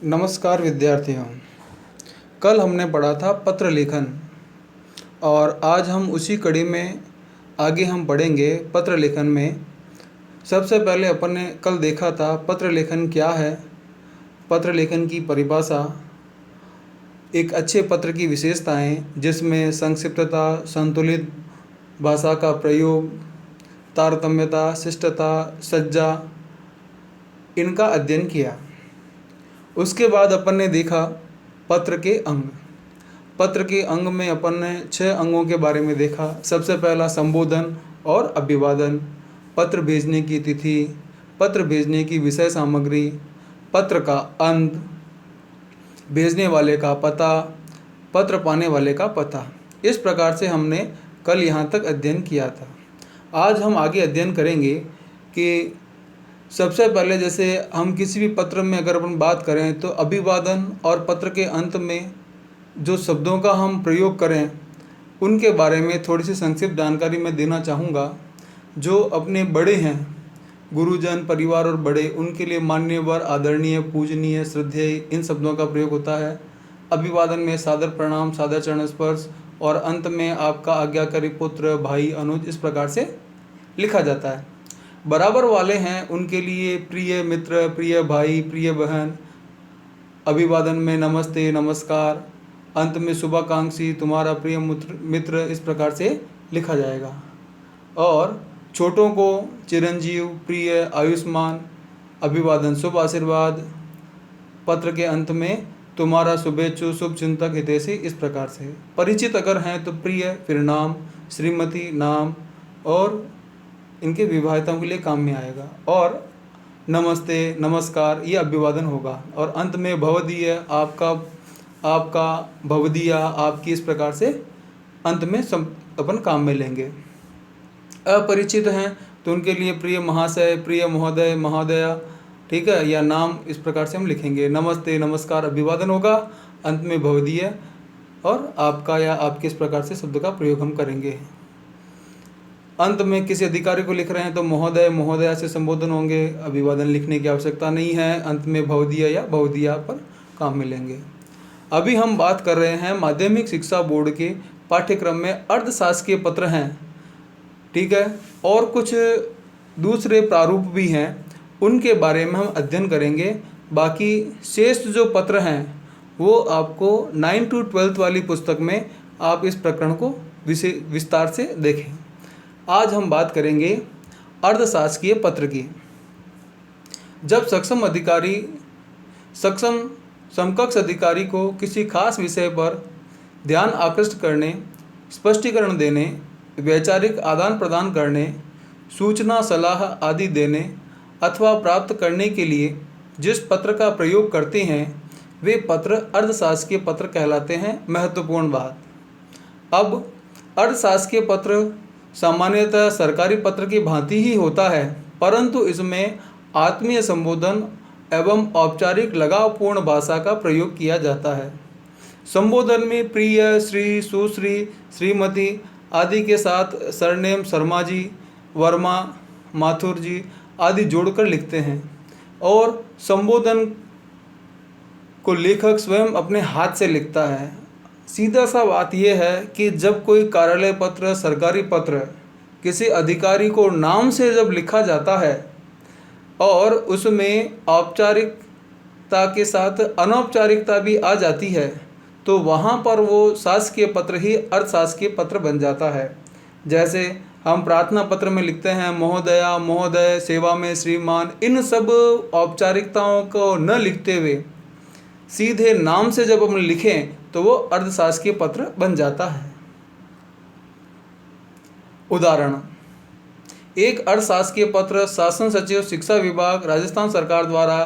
नमस्कार विद्यार्थियों। कल हमने पढ़ा था पत्र लेखन और आज हम उसी कड़ी में आगे हम पढ़ेंगे पत्र लेखन में। सबसे पहले अपन ने कल देखा था पत्र लेखन क्या है, पत्र लेखन की परिभाषा, एक अच्छे पत्र की विशेषताएं जिसमें संक्षिप्तता, संतुलित भाषा का प्रयोग, तारतम्यता, शिष्टता, सज्जा, इनका अध्ययन किया। उसके बाद अपन ने देखा पत्र के अंग। पत्र के अंग में अपन ने 6 अंगों के बारे में देखा। सबसे पहला संबोधन और अभिवादन, पत्र भेजने की तिथि, पत्र भेजने की विषय सामग्री, पत्र का अंत, भेजने वाले का पता, पत्र पाने वाले का पता। इस प्रकार से हमने कल यहाँ तक अध्ययन किया था। आज हम आगे अध्ययन करेंगे कि सबसे पहले जैसे हम किसी भी पत्र में अगर अपन बात करें तो अभिवादन और पत्र के अंत में जो शब्दों का हम प्रयोग करें उनके बारे में थोड़ी सी संक्षिप्त जानकारी मैं देना चाहूँगा। जो अपने बड़े हैं, गुरुजन, परिवार और बड़े, उनके लिए मान्यवर, आदरणीय, पूजनीय, श्रद्धेय, इन शब्दों का प्रयोग होता है। अभिवादन में सादर प्रणाम, सादर चरण स्पर्श और अंत में आपका आज्ञाकारी पुत्र, भाई, अनुज, इस प्रकार से लिखा जाता है। बराबर वाले हैं उनके लिए प्रिय मित्र, प्रिय भाई, प्रिय बहन। अभिवादन में नमस्ते, नमस्कार, अंत में शुभाकांक्षी, तुम्हारा प्रिय मित्र, इस प्रकार से लिखा जाएगा। और छोटों को चिरंजीव, प्रिय, आयुष्मान, अभिवादन शुभ आशीर्वाद, पत्र के अंत में तुम्हारा शुभेच्छु, शुभ चिंतक, हितैषी, इस प्रकार से। परिचित अगर हैं तो प्रिय, फिर नाम, श्रीमती, नाम, और इनके विवाहिताओं के लिए काम में आएगा। और नमस्ते, नमस्कार, ये अभिवादन होगा। और अंत में भवदीय, आपका, भवदीया, आपकी, इस प्रकार से अंत में अपन काम में लेंगे। अपरिचित हैं तो उनके लिए प्रिय महाशय, प्रिय महोदय, महोदया, ठीक है, या नाम, इस प्रकार से हम लिखेंगे। नमस्ते, नमस्कार, अभिवादन होगा, अंत में भवदीय और आपका या आपके, इस प्रकार से शब्द का प्रयोग हम करेंगे। अंत में किसी अधिकारी को लिख रहे हैं तो महोदय, महोदया से संबोधन होंगे, अभिवादन लिखने की आवश्यकता नहीं है। अंत में भवदीय या भवदीया पर काम मिलेंगे। अभी हम बात कर रहे हैं माध्यमिक शिक्षा बोर्ड के पाठ्यक्रम में अर्धशासकीय पत्र हैं, ठीक है, और कुछ दूसरे प्रारूप भी हैं, उनके बारे में हम अध्ययन करेंगे। बाकी शेष जो पत्र हैं वो आपको 9 to 12 वाली पुस्तक में आप इस प्रकरण को विस्तार से देखें। आज हम बात करेंगे अर्धशासकीय पत्र की। जब समकक्ष अधिकारी को किसी खास विषय पर ध्यान आकृष्ट करने, स्पष्टीकरण देने, वैचारिक आदान प्रदान करने, सूचना, सलाह आदि देने अथवा प्राप्त करने के लिए जिस पत्र का प्रयोग करते हैं वे पत्र अर्धशासकीय पत्र कहलाते हैं। महत्वपूर्ण बात, अब अर्धशासकीय पत्र सामान्यतः सरकारी पत्र की भांति ही होता है, परंतु इसमें आत्मीय संबोधन एवं औपचारिक लगावपूर्ण भाषा का प्रयोग किया जाता है। संबोधन में प्रिय, श्री, सुश्री, श्रीमती आदि के साथ सरनेम, शर्मा जी, वर्मा, माथुर जी आदि जोड़कर लिखते हैं। और संबोधन को लेखक स्वयं अपने हाथ से लिखता है। सीधा सा बात यह है कि जब कोई कार्यालय पत्र, सरकारी पत्र किसी अधिकारी को नाम से जब लिखा जाता है और उसमें औपचारिकता के साथ अनौपचारिकता भी आ जाती है तो वहाँ पर वो शासकीय पत्र ही अर्धशासकीय पत्र बन जाता है। जैसे हम प्रार्थना पत्र में लिखते हैं महोदया, महोदय, सेवा में श्रीमान, इन सब औपचारिकताओं को न लिखते हुए सीधे नाम से जब हम लिखें तो वो अर्धशासकीय पत्र बन जाता है। उदाहरण, एक अर्धशासकीय पत्र शासन सचिव, शिक्षा विभाग, राजस्थान सरकार द्वारा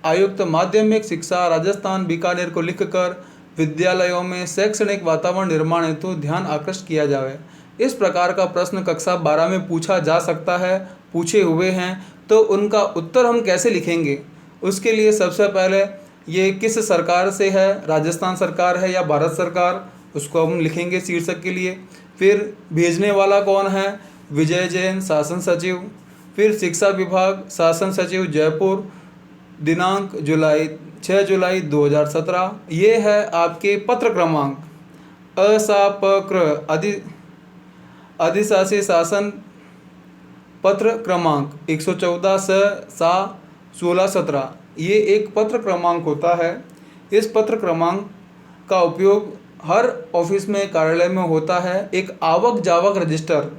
आयुक्त माध्यमिक शिक्षा राजस्थान बीकानेर को लिखकर विद्यालयों में शैक्षणिक वातावरण निर्माण हेतु ध्यान आकृष्ट किया जाए। इस प्रकार का प्रश्न कक्षा 12 में पूछा जा सकता है, पूछे हुए हैं, तो उनका उत्तर हम कैसे लिखेंगे? उसके लिए सबसे पहले ये किस सरकार से है, राजस्थान सरकार है या भारत सरकार, उसको हम लिखेंगे शीर्षक के लिए। फिर भेजने वाला कौन है, विजय जैन, शासन सचिव। फिर शिक्षा विभाग, शासन सचिव जयपुर, दिनांक 6 जुलाई 2017। ये है आपके पत्र क्रमांक असापक्र अधिशासी शासन पत्र क्रमांक 114 सा 1617। ये एक पत्र क्रमांक होता है। इस पत्र क्रमांक का उपयोग हर ऑफिस में, कार्यालय में होता है। एक आवक जावक रजिस्टर,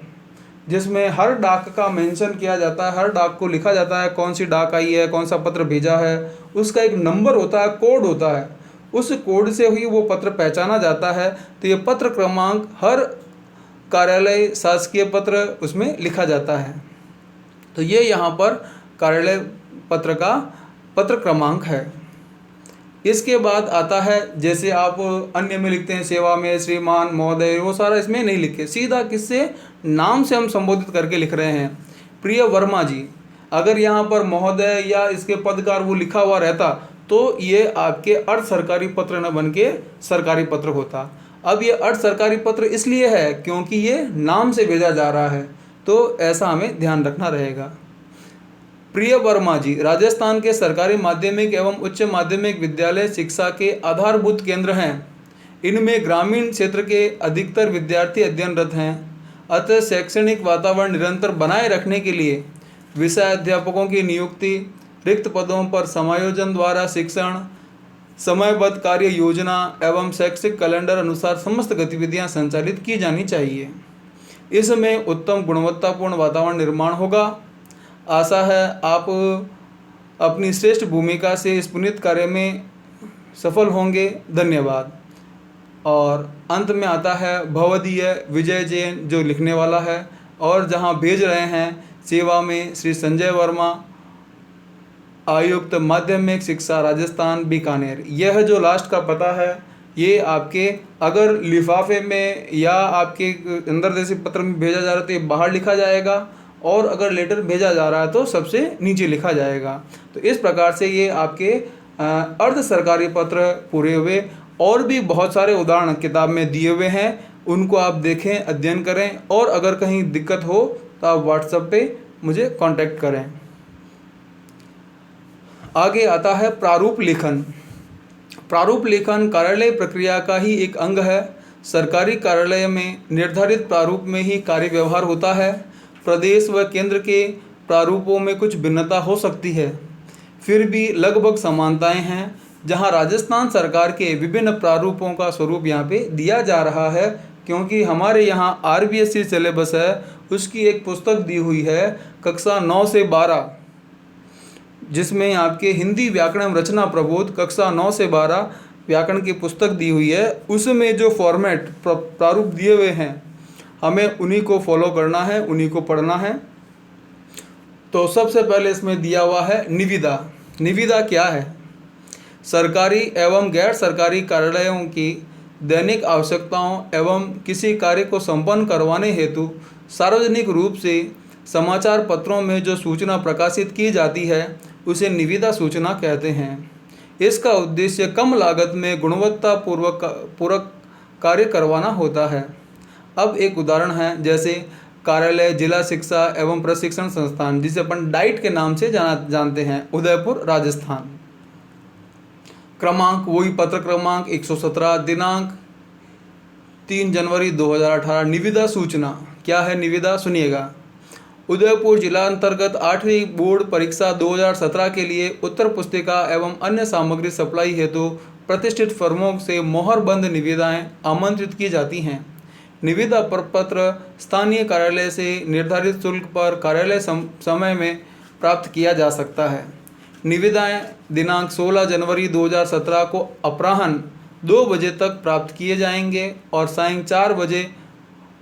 जिसमें हर डाक का मेंशन किया जाता है, हर डाक को लिखा जाता है कौन सी डाक आई है, कौन सा पत्र भेजा है, उसका एक नंबर होता है, कोड होता है। उस कोड से ही वो पत्र पहचाना जाता है। तो ये पत्र क्रमांक हर कार्यालय, शासकीय पत्र उसमें लिखा जाता है। तो ये यहाँ पर कार्यालय पत्र का पत्र क्रमांक है। इसके बाद आता है, जैसे आप अन्य में लिखते हैं सेवा में श्रीमान महोदय, वो सारा इसमें नहीं लिखे, सीधा किससे नाम से हम संबोधित करके लिख रहे हैं। प्रिय वर्मा जी, अगर यहाँ पर महोदय या इसके पदकार वो लिखा हुआ रहता तो ये आपके अर्ध सरकारी पत्र न बन के सरकारी पत्र होता। अब ये अर्ध सरकारी पत्र इसलिए है क्योंकि ये नाम से भेजा जा रहा है, तो ऐसा हमें ध्यान रखना रहेगा। प्रिय वर्मा जी राजस्थान के सरकारी माध्यमिक एवं उच्च माध्यमिक विद्यालय शिक्षा के आधारभूत केंद्र हैं। इनमें ग्रामीण क्षेत्र के अधिकतर विद्यार्थी अध्ययनरत हैं। अतः शैक्षणिक वातावरण निरंतर बनाए रखने के लिए विषय अध्यापकों की नियुक्ति, रिक्त पदों पर समायोजन द्वारा शिक्षण, समयबद्ध कार्य योजना एवं शैक्षिक कैलेंडर अनुसार समस्त गतिविधियां संचालित की जानी चाहिए। इसमें उत्तम गुणवत्तापूर्ण वातावरण निर्माण होगा। आशा है आप अपनी श्रेष्ठ भूमिका से इस पुनीत कार्य में सफल होंगे। धन्यवाद। और अंत में आता है भवदीय विजय जैन, जो लिखने वाला है, और जहां भेज रहे हैं सेवा में श्री संजय वर्मा, आयुक्त माध्यमिक शिक्षा राजस्थान बीकानेर। यह जो लास्ट का पता है ये आपके अगर लिफाफे में या आपके अंदर जैसे पत्र में भेजा जा रहा है तो ये बाहर लिखा जाएगा, और अगर लेटर भेजा जा रहा है तो सबसे नीचे लिखा जाएगा। तो इस प्रकार से ये आपके अर्ध सरकारी पत्र पूरे हुए। और भी बहुत सारे उदाहरण किताब में दिए हुए हैं, उनको आप देखें, अध्ययन करें, और अगर कहीं दिक्कत हो तो आप व्हाट्सएप पे मुझे कांटेक्ट करें। आगे आता है प्रारूप लेखन। प्रारूप लेखन कार्यालय प्रक्रिया का ही एक अंग है। सरकारी कार्यालय में निर्धारित प्रारूप में ही कार्य व्यवहार होता है। प्रदेश व केंद्र के प्रारूपों में कुछ भिन्नता हो सकती है, फिर भी लगभग समानताएं हैं। जहां राजस्थान सरकार के विभिन्न प्रारूपों का स्वरूप यहाँ पे दिया जा रहा है, क्योंकि हमारे यहाँ RBSE सिलेबस है, उसकी एक पुस्तक दी हुई है कक्षा 9 से 12, जिसमें आपके हिंदी व्याकरण रचना प्रबोध कक्षा 9 से 12 व्याकरण की पुस्तक दी हुई है। उसमें जो फॉर्मेट प्रारूप दिए हुए हैं हमें उन्हीं को फॉलो करना है, उन्हीं को पढ़ना है। तो सबसे पहले इसमें दिया हुआ है निविदा। निविदा क्या है? सरकारी एवं गैर सरकारी कार्यालयों की दैनिक आवश्यकताओं एवं किसी कार्य को संपन्न करवाने हेतु सार्वजनिक रूप से समाचार पत्रों में जो सूचना प्रकाशित की जाती है उसे निविदा सूचना कहते हैं। इसका उद्देश्य कम लागत में गुणवत्तापूर्वक कार्य करवाना होता है। अब एक उदाहरण है, जैसे कार्यालय जिला शिक्षा एवं प्रशिक्षण संस्थान, जिसे अपन डाइट के नाम से जानते हैं, उदयपुर राजस्थान। क्रमांक वही पत्र क्रमांक 117, दिनांक 3 जनवरी 2018। निविदा सूचना क्या है? निविदा सुनिएगा। उदयपुर जिला अंतर्गत 8वीं बोर्ड परीक्षा 2017 के लिए उत्तर पुस्तिका एवं अन्य सामग्री सप्लाई हेतु प्रतिष्ठित फर्मों से मोहरबंद निविदाएं आमंत्रित की जाती हैं। निविदा प्रपत्र स्थानीय कार्यालय से निर्धारित शुल्क पर कार्यालय समय में प्राप्त किया जा सकता है। निविदाएं दिनांक 16 जनवरी 2017 को अपराह्न 2 बजे तक प्राप्त किए जाएंगे और सायं 4 बजे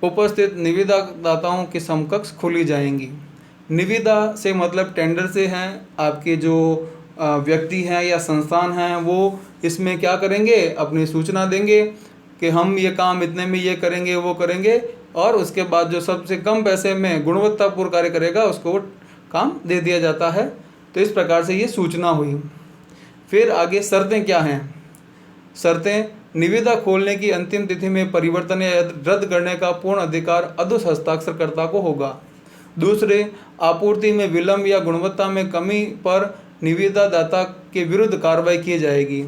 उपस्थित निविदादाताओं के समकक्ष खोली जाएंगी। निविदा से मतलब टेंडर से हैं। आपके जो व्यक्ति हैं या संस्थान हैं वो इसमें क्या करेंगे, अपनी सूचना देंगे कि हम ये काम इतने में ये करेंगे, वो करेंगे, और उसके बाद जो सबसे कम पैसे में गुणवत्तापूर्ण कार्य करेगा उसको वो काम दे दिया जाता है। तो इस प्रकार से ये सूचना हुई। फिर आगे शर्तें क्या हैं? शर्तें: निविदा खोलने की अंतिम तिथि में परिवर्तन या रद्द करने का पूर्ण अधिकार अधुष हस्ताक्षरकर्ता को होगा। दूसरे, आपूर्ति में विलंब या गुणवत्ता में कमी पर निविदादाता के विरुद्ध कार्रवाई की जाएगी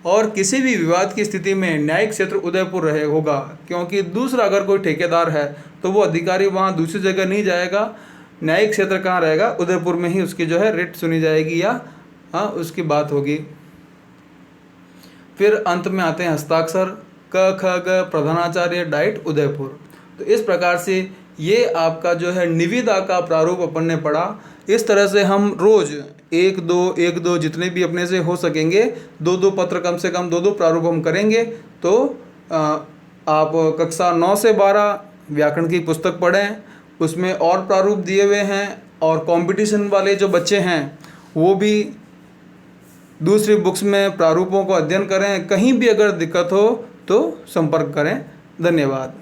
और किसी भी विवाद की स्थिति में न्यायिक क्षेत्र उदयपुर रहे होगा, क्योंकि दूसरा अगर कोई ठेकेदार है तो वो अधिकारी वहाँ दूसरी जगह नहीं जाएगा। न्यायिक क्षेत्र कहाँ रहेगा? उदयपुर में ही उसकी जो है रिट सुनी जाएगी या उसकी बात होगी। फिर अंत में आते हैं हस्ताक्षर क ख ग प्रधानाचार्य डाइट उदयपुर। तो इस प्रकार से ये आपका जो है निविदा का प्रारूप अपन ने पढ़ा। इस तरह से हम रोज़ एक दो जितने भी अपने से हो सकेंगे 2-2 पत्र, कम से कम 2-2 प्रारूप हम करेंगे। तो आप कक्षा 9 से 12 व्याकरण की पुस्तक पढ़ें, उसमें और प्रारूप दिए हुए हैं। और कंपटीशन वाले जो बच्चे हैं वो भी दूसरी बुक्स में प्रारूपों को अध्ययन करें। कहीं भी अगर दिक्कत हो तो संपर्क करें। धन्यवाद।